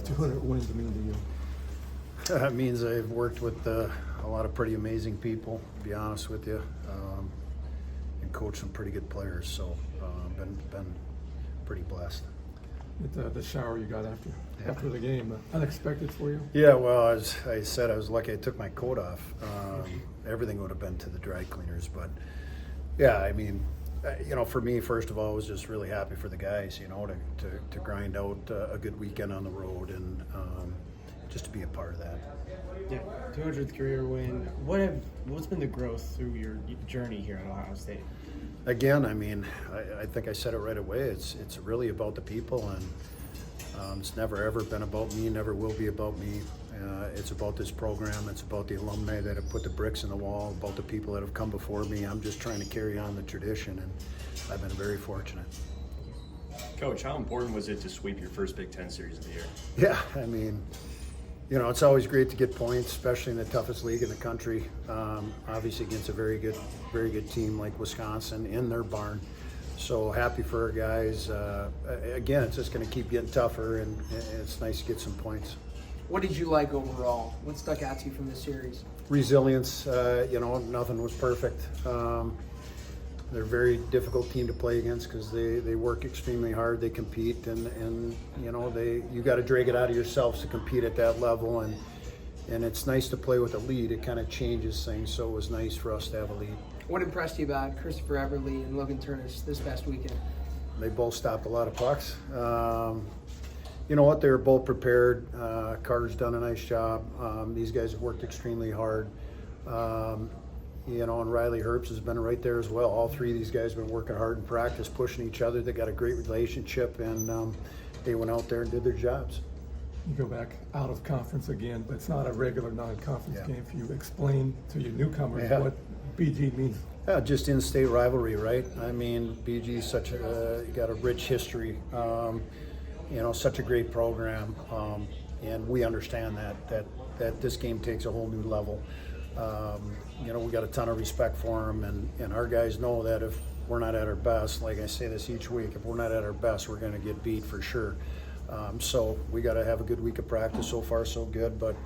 does 200 wins mean to you? That means I've worked with a lot of pretty amazing people, to be honest with you, and coached some pretty good players. So been pretty blessed. The shower you got after the game, unexpected for you? Yeah, well, as I said, I was lucky I took my coat off. Everything would have been to the dry cleaners, but yeah, I mean, for me, first of all, I was just really happy for the guys, to grind out a good weekend on the road and just to be a part of that. Yeah, 200th career win. What's been the growth through your journey here at Ohio State? Again, I mean, I think I said it right away. It's really about the people, and it's never ever been about me. Never will be about me. It's about this program. It's about the alumni that have put the bricks in the wall. About the people that have come before me. I'm just trying to carry on the tradition, and I've been very fortunate. Coach, how important was it to sweep your first Big Ten series of the year? Yeah, I mean, it's always great to get points, especially in the toughest league in the country. Obviously against a very good team like Wisconsin in their barn. So happy for our guys. Again, it's just going to keep getting tougher, and it's nice to get some points. What did you like overall? What stuck out to you from this series? Resilience. Nothing was perfect. They're a very difficult team to play against because they work extremely hard. They compete, and you got to drag it out of yourselves to compete at that level. And it's nice to play with a lead. It kind of changes things. So it was nice for us to have a lead. What impressed you about Christopher Everly and Logan Turnus this past weekend? They both stopped a lot of pucks. You know what? They were both prepared. Carter's done a nice job. These guys have worked extremely hard. And Riley Herbst has been right there as well. All three of these guys have been working hard in practice, pushing each other. They got a great relationship, and they went out there and did their jobs. You go back out of conference again, but it's not a regular non-conference game for you. Explain to your newcomers what BG means. Yeah, just in-state rivalry, right? I mean, BG got a rich history. Such a great program, and we understand that this game takes a whole new level. We got a ton of respect for them, and our guys know that if we're not at our best, like I say this each week, if we're not at our best, we're going to get beat for sure. So we got to have a good week of practice. So far, so good, but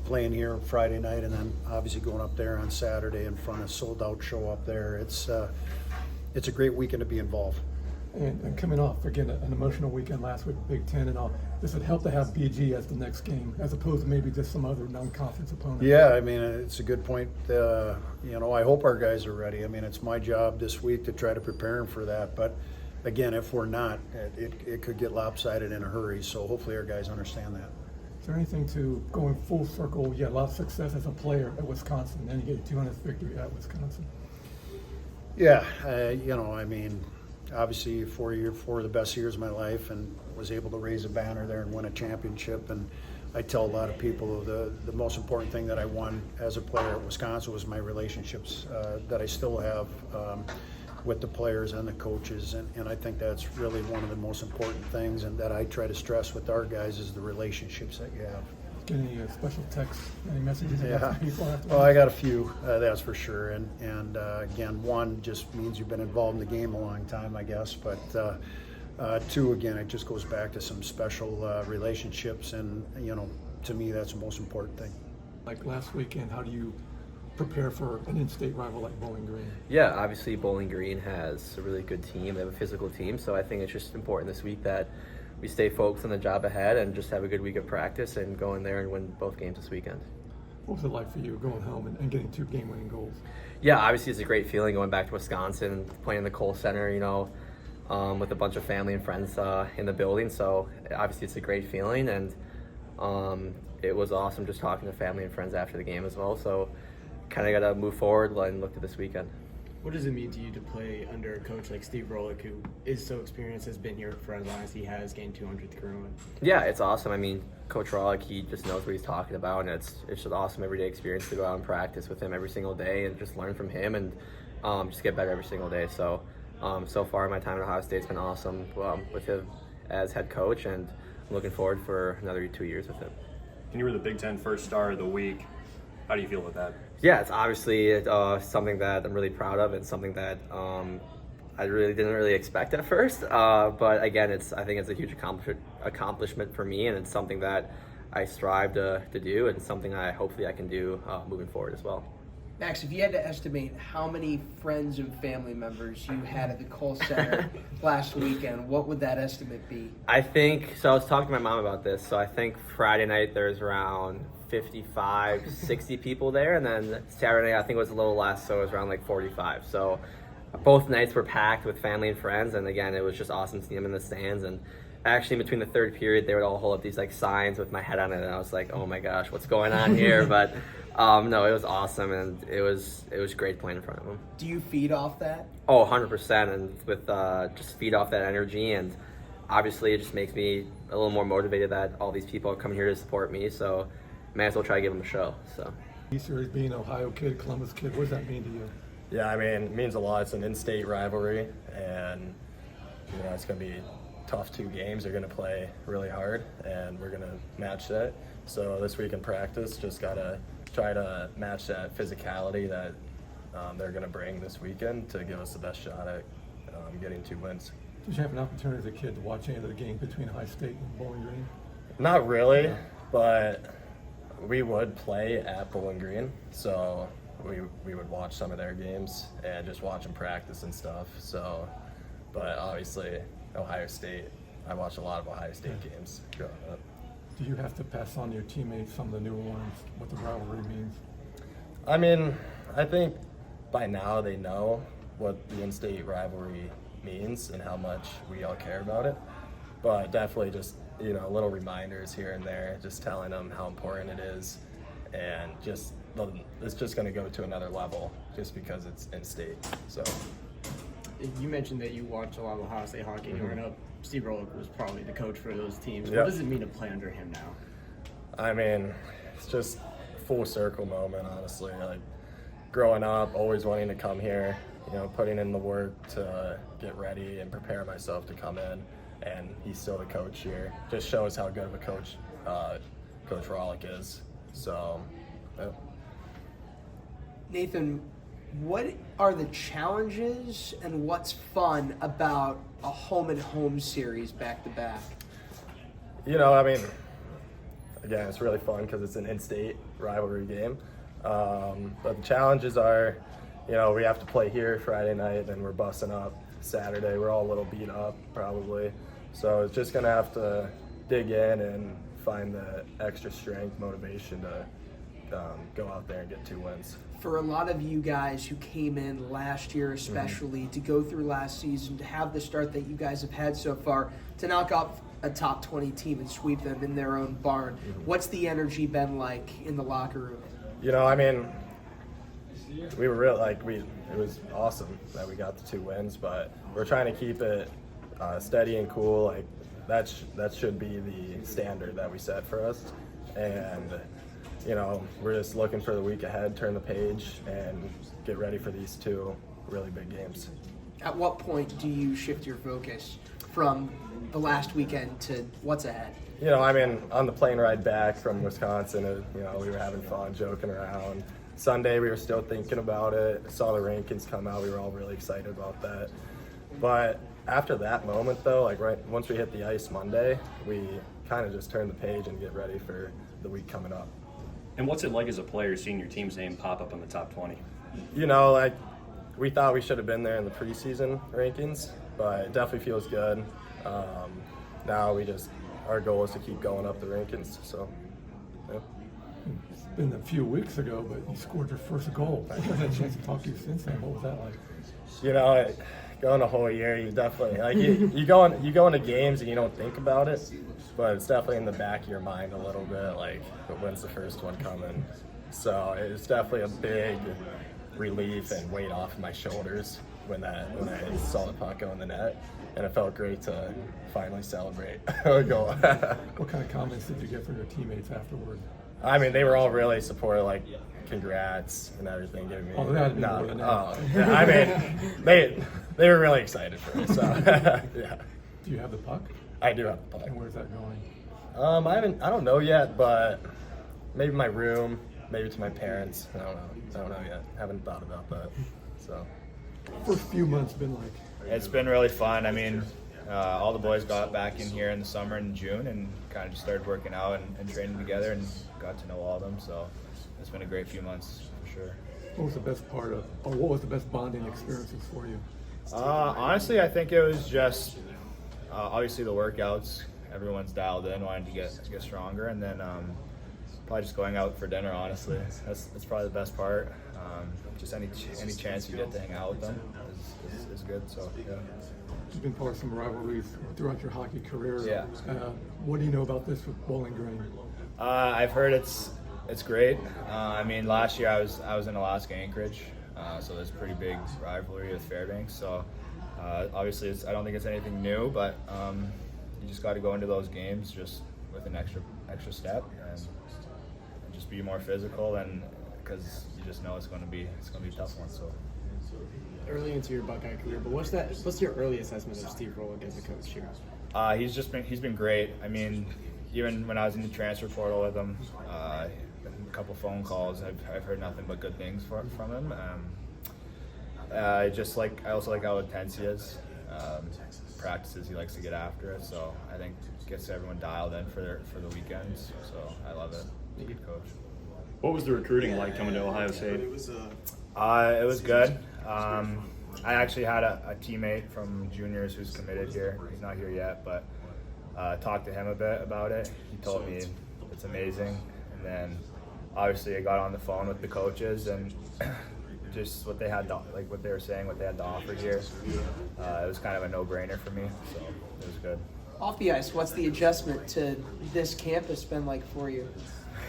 playing here Friday night and then obviously going up there on Saturday in front of a sold-out show up there, it's a great weekend to be involved. And coming off, again, an emotional weekend last week, Big Ten and all, does it help to have BG as the next game as opposed to maybe just some other non-conference opponent? Yeah, I mean, it's a good point. I hope our guys are ready. I mean, it's my job this week to try to prepare them for that. But, again, if we're not, it could get lopsided in a hurry. So hopefully our guys understand that. Is there anything to going full circle? You had a lot of success as a player at Wisconsin, then you get your 200th victory at Wisconsin. Yeah, I mean, obviously 4 of the best years of my life, and was able to raise a banner there and win a championship. And I tell a lot of people the most important thing that I won as a player at Wisconsin was my relationships that I still have with the players and the coaches, and I think that's really one of the most important things, and that I try to stress with our guys is the relationships that you have. Get any special texts, any messages from people after? Well, I got a few, that's for sure, and again, one just means you've been involved in the game a long time, I guess, but two, again, it just goes back to some special relationships, and to me that's the most important thing. Like last weekend, how do you prepare for an in-state rival like Bowling Green? Yeah, obviously Bowling Green has a really good team. They have a physical team, so I think it's just important this week that we stay focused on the job ahead and just have a good week of practice and go in there and win both games this weekend. What was it like for you going home and getting 2 game-winning goals? Yeah, obviously it's a great feeling going back to Wisconsin, playing in the Kohl Center, with a bunch of family and friends in the building. So obviously it's a great feeling, and it was awesome just talking to family and friends after the game as well. So kind of got to move forward and look to this weekend. What does it mean to you to play under a coach like Steve Rohlik, who is so experienced, has been here for as long as he has, gained 200th career win? Yeah, it's awesome. I mean, Coach Rohlik, he just knows what he's talking about, and it's just an awesome everyday experience to go out and practice with him every single day and just learn from him and just get better every single day. So, so far my time at Ohio State's been awesome with him as head coach, and I'm looking forward for another 2 years with him. And you were the Big Ten first star of the week. How do you feel about that? Yeah, it's obviously something that I'm really proud of, and something that I really didn't really expect at first. But again, I think it's a huge accomplishment for me, and it's something that I strive to do, and something hopefully I can do moving forward as well. Max, if you had to estimate how many friends and family members you had at the Cole Center last weekend, what would that estimate be? I think, so I was talking to my mom about this, so I think Friday night there's around 55, 60 people there, and then Saturday I think it was a little less, so it was around like 45. So both nights were packed with family and friends, and again, it was just awesome seeing them in the stands. And actually, in between the third period, they would all hold up these like signs with my head on it, and I was like, oh my gosh, what's going on here? But no, it was awesome, and it was great playing in front of them. Do you feed off that? Oh, 100%, and with just feed off that energy, and obviously it just makes me a little more motivated that all these people are coming here to support me, so may as well try to give them a show. So E-Series, being an Ohio kid, Columbus kid, what does that mean to you? Yeah, I mean, it means a lot. It's an in-state rivalry, and it's going to be tough 2 games. They're going to play really hard, and we're going to match that. So this week in practice, just got to try to match that physicality that they're going to bring this weekend to give us the best shot at getting 2 wins. Did you have an opportunity as a kid to watch any of the games between High State and Bowling Green? Not really, but we would play at Bowling Green, so we would watch some of their games and just watch them practice and stuff. So, but obviously Ohio State, I watched a lot of Ohio State games growing up. Do you have to pass on to your teammates some of the newer ones, what the rivalry means? I mean, I think by now they know what the in-state rivalry means and how much we all care about it. But definitely just, little reminders here and there, just telling them how important it is, and it's just going to go to another level just because it's in-state. So You mentioned that you watch a lot of Ohio State hockey growing up. Steve Rohlik was probably the coach for those teams. Yep. What does it mean to play under him now? I mean, it's just a full circle moment, honestly. Like, growing up, always wanting to come here, putting in the work to get ready and prepare myself to come in, and he's still the coach here. Just shows how good of a coach Coach Rohlik is. So, yeah. Nathan, what are the challenges and what's fun about a home-and-home series back-to-back? I mean, again, it's really fun because it's an in-state rivalry game. But the challenges are, we have to play here Friday night, then we're busting up Saturday. We're all a little beat up, probably. So it's just going to have to dig in and find the extra strength, motivation to go out there and get 2 wins. For a lot of you guys who came in last year especially, to go through last season, to have the start that you guys have had so far, to knock off a top 20 team and sweep them in their own barn, what's the energy been like in the locker room? I mean, we were it was awesome that we got the 2 wins, but we're trying to keep it steady and cool. Like, that should be the standard that we set for us. And we're just looking for the week ahead, turn the page, and get ready for these 2 really big games. At what point do you shift your focus from the last weekend to what's ahead? I mean, on the plane ride back from Wisconsin, we were having fun, joking around. Sunday, we were still thinking about it. Saw the rankings come out. We were all really excited about that. But after that moment, though, once we hit the ice Monday, we kind of just turn the page and get ready for the week coming up. And what's it like as a player seeing your team's name pop up in the top 20? We thought we should have been there in the preseason rankings, but it definitely feels good. Now our goal is to keep going up the rankings. So, yeah. It's been a few weeks ago, but you scored your first goal. I haven't had a chance to talk to you since then. What was that like? Going a whole year, you definitely you go into games and you don't think about it, but it's definitely in the back of your mind a little bit. When's the first one coming? So it's definitely a big relief and weight off my shoulders when I saw the puck go in the net, and it felt great to finally celebrate a goal. What kind of comments did you get from your teammates afterward? I mean, they were all really supportive, congrats and everything. Giving me, they had to be more than that. Yeah, I mean, they were really excited for me. So, yeah. Do you have the puck? I do have the puck. And where's that going? I don't know yet, but maybe my room, maybe to my parents. I don't know yet. Haven't thought about that. So, First few months been like It's been really fun. I mean, all the boys got back in here in the summer in June and kind of just started working out and training together and got to know all of them. So it's been a great few months for sure. What was the best part of, or what was the best bonding experiences for you? Honestly, I think it was just obviously the workouts. Everyone's dialed in, wanting to get stronger, and then probably just going out for dinner. Honestly, that's probably the best part. Just any chance you get to hang out with them is good. So yeah. You've been part of some rivalries throughout your hockey career. Yeah. What do you know about this with Bowling Green? I've heard it's great. I mean, last year I was in Alaska, Anchorage, so there's a pretty big rivalry with Fairbanks. So obviously, I don't think it's anything new, but you just got to go into those games just with an extra step and just be more physical, and because you just know it's going to be a tough one. So. Early into your Buckeye career, but what's your early assessment of Steve Rohlik as a coach here? He's been great. I mean, even when I was in the transfer portal with him, a couple phone calls, I've heard nothing but good things from him. I also like how intense he is. Practices, he likes to get after it, so I think gets everyone dialed in for the weekends. So I love it. He's a good coach. What was the recruiting like coming to Ohio State? It was good. I actually had a teammate from juniors who's committed here. He's not here yet, but talked to him a bit about it. He told me it's amazing, and then obviously I got on the phone with the coaches and just what they had what they were saying, what they had to offer here. It was kind of a no-brainer for me, so it was good. Off the ice, what's the adjustment to this campus been like for you?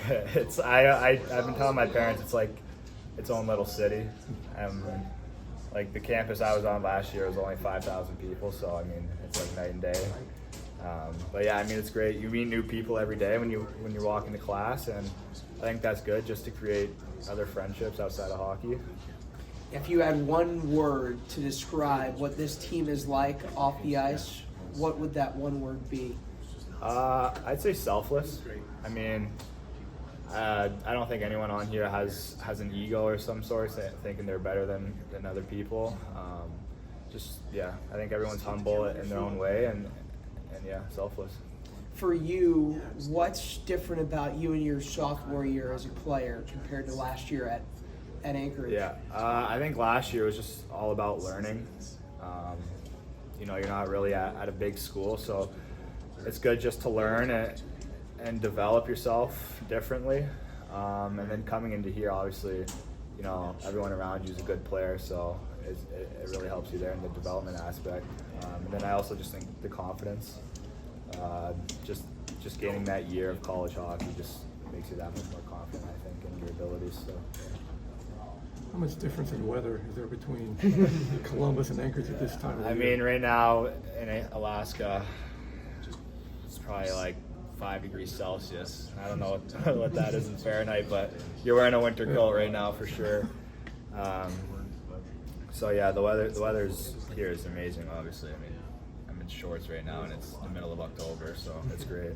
I've been telling my parents it's like its own little city. Like the campus I was on last year was only 5,000 people, so I mean it's like night and day. But yeah, I mean it's great. You meet new people every day when you walk into class, and I think that's good just to create other friendships outside of hockey. If you had one word to describe what this team is like off the ice, what would that one word be? I'd say selfless. I mean, I don't think anyone on here has an ego or some sort, thinking they're better than other people. I think everyone's humble in their own way, and yeah, selfless. For you, what's different about you in your sophomore year as a player compared to last year at Anchorage? Yeah, I think last year was just all about learning. You're not really at a big school, so it's good just to learn and develop yourself differently. And then coming into here, obviously, everyone around you is a good player, so it really helps you there in the development aspect. And then I also just think the confidence, just gaining that year of college hockey just makes you that much more confident, I think, in your abilities. So. How much difference in weather is there between Columbus and Anchorage at this time of year? I mean, right now in Alaska, it's probably like 5 degrees Celsius. I don't know what that is in Fahrenheit, but you're wearing a winter coat right now for sure. So yeah, the weather's here is amazing. Obviously, I mean, I'm in shorts right now, and it's the middle of October, so it's great.